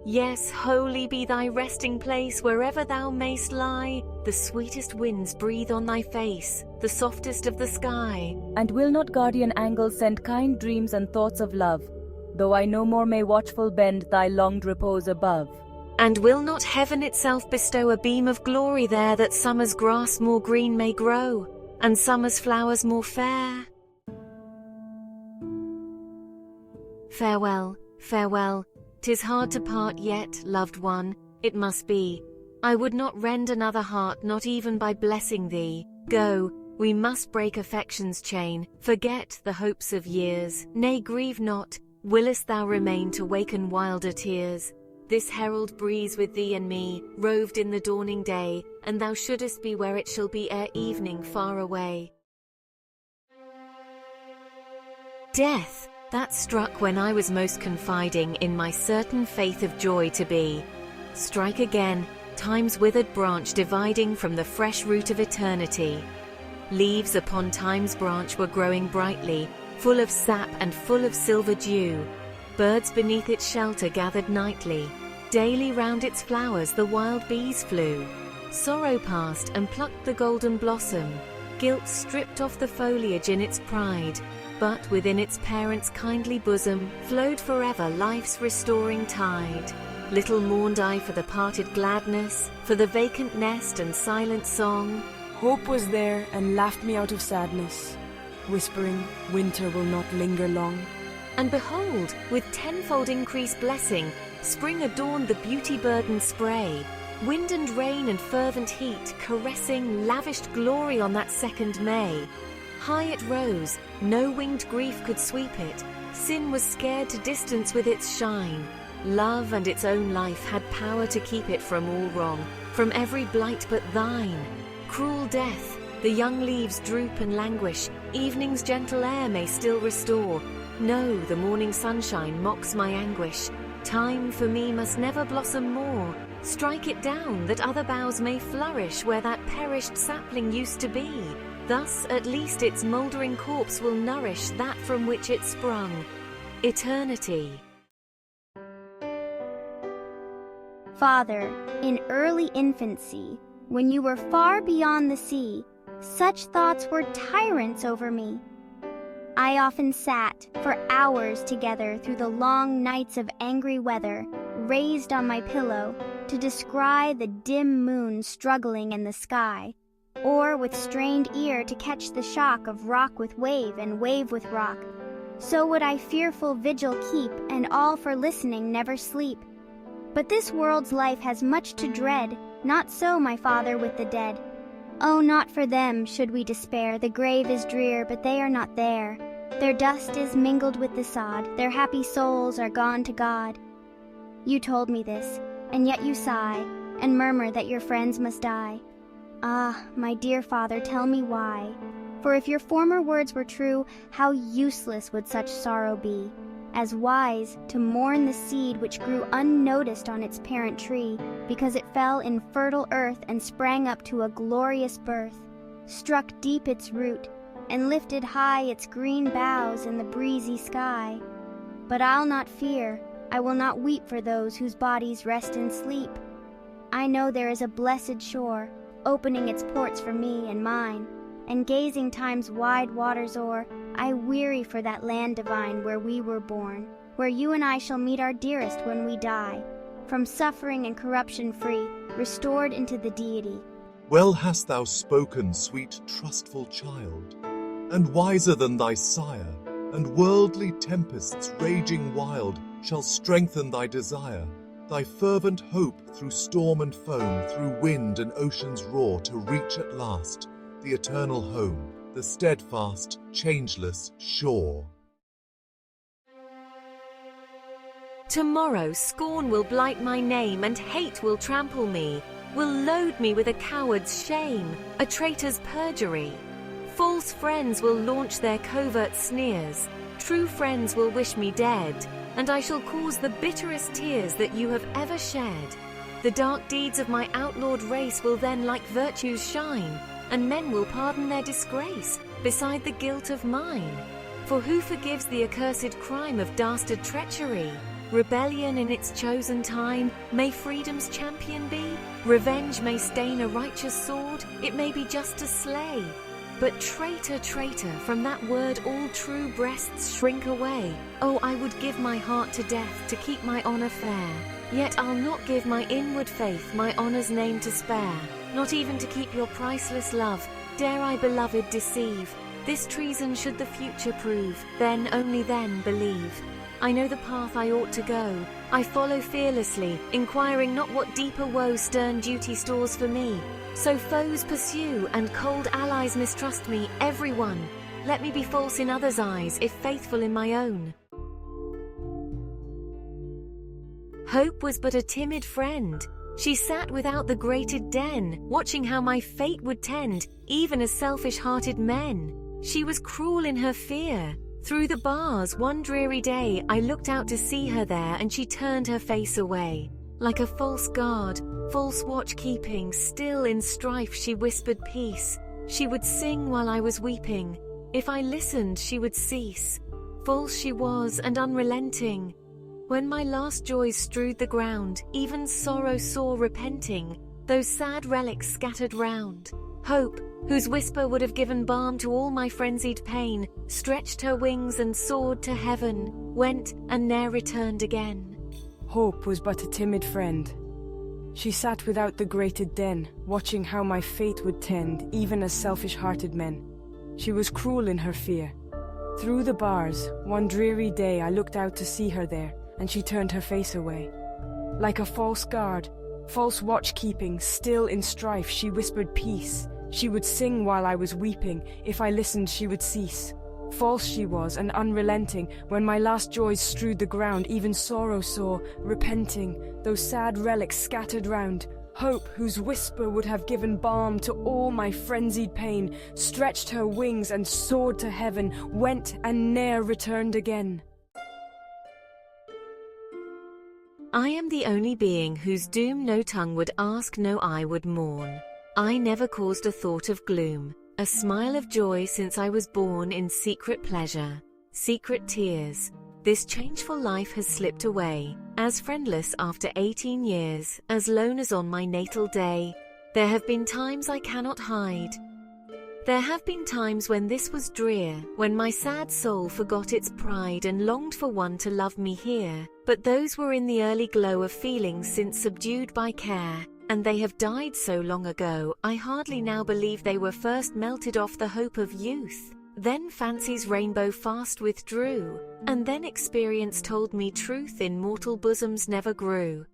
Yes, holy be thy resting place wherever thou mayst lie. The sweetest winds breathe on thy face, the softest of the sky. And will not guardian angels send kind dreams and thoughts of love, though I no more may watchful bend thy longed repose above? And will not heaven itself bestow a beam of glory there, that summer's grass more green may grow, and summer's flowers more fair? Farewell, farewell. 'Tis hard to part yet, loved one, it must be. I would not rend another heart, not even by blessing thee. Go, we must break affection's chain, forget the hopes of years. Nay, grieve not, willest thou remain to waken wilder tears? This herald breeze with thee and me, roved in the dawning day, and thou shouldest be where it shall be ere evening far away. Death, that struck when I was most confiding in my certain faith of joy to be. Strike again, time's withered branch dividing from the fresh root of eternity. Leaves upon time's branch were growing brightly, full of sap and full of silver dew. Birds beneath its shelter gathered nightly. Daily round its flowers the wild bees flew. Sorrow passed and plucked the golden blossom. Guilt stripped off the foliage in its pride. But within its parents' kindly bosom flowed forever life's restoring tide. Little mourned I for the parted gladness, for the vacant nest and silent song. Hope was there and laughed me out of sadness, whispering, winter will not linger long. And behold, with tenfold increased blessing, spring adorned the beauty-burdened spray. Wind and rain and fervent heat caressing lavished glory on that 2nd May. High it rose, no winged grief could sweep it. Sin was scared to distance with its shine. Love and its own life had power to keep it from all wrong, from every blight but thine. Cruel death, the young leaves droop and languish, evening's gentle air may still restore. No, the morning sunshine mocks my anguish. Time for me must never blossom more. Strike it down, that other boughs may flourish where that perished sapling used to be. Thus, at least its mouldering corpse will nourish that from which it sprung. Eternity. Father, in early infancy, when you were far beyond the sea, such thoughts were tyrants over me. I often sat for hours together through the long nights of angry weather, raised on my pillow, to descry the dim moon struggling in the sky, or with strained ear to catch the shock of rock with wave and wave with rock. So would I fearful vigil keep, and all for listening never sleep. But this world's life has much to dread, not so, my Father, with the dead. Oh, not for them should we despair, the grave is drear, but they are not there. Their dust is mingled with the sod, their happy souls are gone to God. You told me this, and yet you sigh, and murmur that your friends must die. Ah, my dear Father, tell me why. For if your former words were true, how useless would such sorrow be, as wise to mourn the seed which grew unnoticed on its parent tree, because it fell in fertile earth and sprang up to a glorious birth, struck deep its root, and lifted high its green boughs in the breezy sky. But I'll not fear, I will not weep for those whose bodies rest in sleep. I know there is a blessed shore, opening its ports for me and mine, and gazing time's wide waters o'er, I weary for that land divine where we were born, where you and I shall meet our dearest when we die, from suffering and corruption free, restored into the deity. Well hast thou spoken, sweet, trustful child, and wiser than thy sire, and worldly tempests raging wild shall strengthen thy desire. Thy fervent hope through storm and foam, through wind and ocean's roar, to reach at last the eternal home, the steadfast, changeless shore. Tomorrow scorn will blight my name, and hate will trample me, will load me with a coward's shame, a traitor's perjury. False friends will launch their covert sneers, true friends will wish me dead, and I shall cause the bitterest tears that you have ever shed. The dark deeds of my outlawed race will then like virtues shine, and men will pardon their disgrace beside the guilt of mine. For who forgives the accursed crime of dastard treachery? rebellion in its chosen time may freedom's champion be. Revenge may stain a righteous sword, it may be just to slay. But traitor, traitor, from that word all true breasts shrink away. Oh, I would give my heart to death to keep my honor fair. Yet I'll not give my inward faith my honor's name to spare. Not even to keep your priceless love, dare I, beloved, deceive. This treason should the future prove, then, only then, believe. I know the path I ought to go, I follow fearlessly, inquiring not what deeper woe stern duty stores for me. So foes pursue, and cold allies mistrust me, everyone. Let me be false in others' eyes, if faithful in my own. Hope was but a timid friend. She sat without the grated den, watching how my fate would tend, even as selfish-hearted men. She was cruel in her fear. Through the bars, one dreary day, I looked out to see her there, and she turned her face away. Like a false guard, false watch-keeping, still in strife she whispered peace. She would sing while I was weeping. If I listened, she would cease. False she was and unrelenting. When my last joys strewed the ground, even sorrow saw repenting, those sad relics scattered round. Hope, whose whisper would have given balm to all my frenzied pain, stretched her wings and soared to heaven, went and ne'er returned again. Hope was but a timid friend. She sat without the grated den, watching how my fate would tend, even as selfish-hearted men. She was cruel in her fear. Through the bars, one dreary day, I looked out to see her there, and she turned her face away. Like a false guard, false watch-keeping, still in strife, she whispered peace. She would sing while I was weeping. If I listened, she would cease. False she was and unrelenting. When my last joys strewed the ground, even sorrow saw, repenting, those sad relics scattered round. Hope, whose whisper would have given balm to all my frenzied pain, stretched her wings and soared to heaven, went and ne'er returned again. I am the only being whose doom no tongue would ask, no eye would mourn. I never caused a thought of gloom, a smile of joy since I was born in secret pleasure, secret tears. This changeful life has slipped away, as friendless after 18 years, as lone as on my natal day. There have been times I cannot hide. There have been times when this was drear, when my sad soul forgot its pride and longed for one to love me here. But those were in the early glow of feelings since subdued by care, and they have died so long ago, I hardly now believe they were first melted off the hope of youth. Then fancy's rainbow fast withdrew, and then experience told me truth in mortal bosoms never grew.